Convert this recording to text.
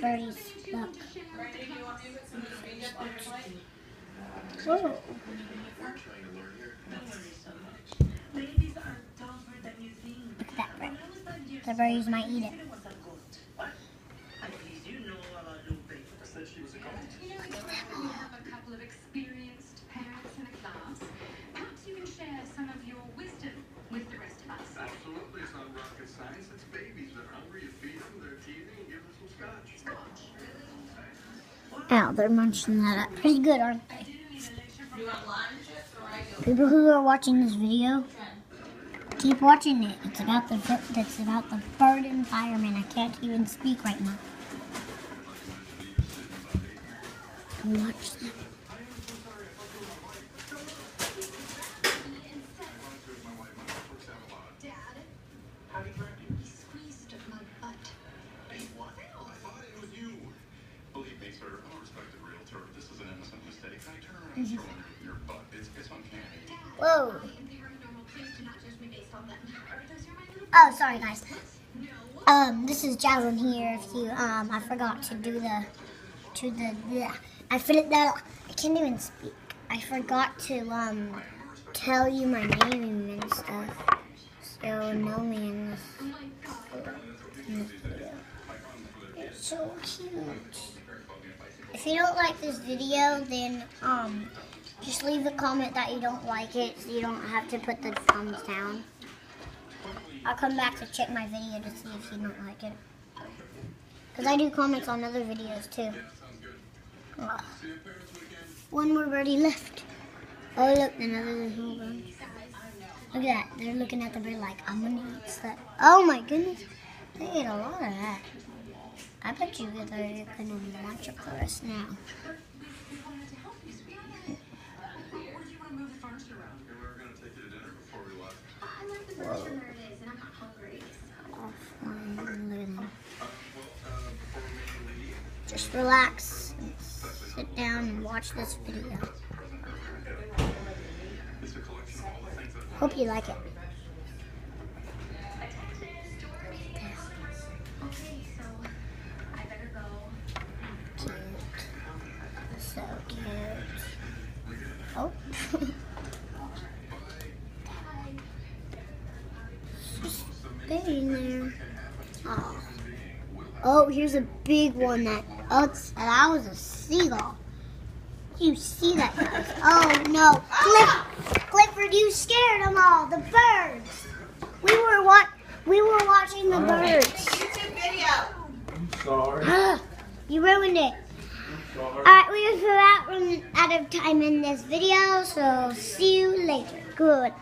Birdies, look. Whoa. Look at that bird. The birdies might eat it. Absolutely, it's not rocket science. It's babies. They're hungry. You feed them, they're teething, and give them some scotch. Ow, they're munching that up. Pretty good, aren't they? People who are watching this video, keep watching it. It's about the bird environment. I can't even speak right now. Watch them. Whoa. Oh, sorry guys. This is Jazzlin here. If you I forgot to do I can't even speak. I forgot to tell you my name and stuff. So know me in this video. It's so cute. If you don't like this video, then just leave a comment that you don't like it, so you don't have to put the thumbs down. I'll come back to check my video to see if you don't like it. Because I do comments on other videos too. Oh. One more birdie left. Oh look, another whole bunch. Look at that. They're looking at the bird like, I'm going to eat that. Oh my goodness. They ate a lot of that. I bet you they're going to lunch up for us now. Just relax and sit down and watch this video. Hope you like it. Cute. So cute. Oh. Stay in there. Oh. Oh, here's a big one that was a seagull. You see that, guys? Oh no, Clifford, you scared them all. The birds. We were watching the birds. YouTube video. I'm sorry. You ruined it. I'm sorry. All right, we are out of time in this video. So see you later. Good.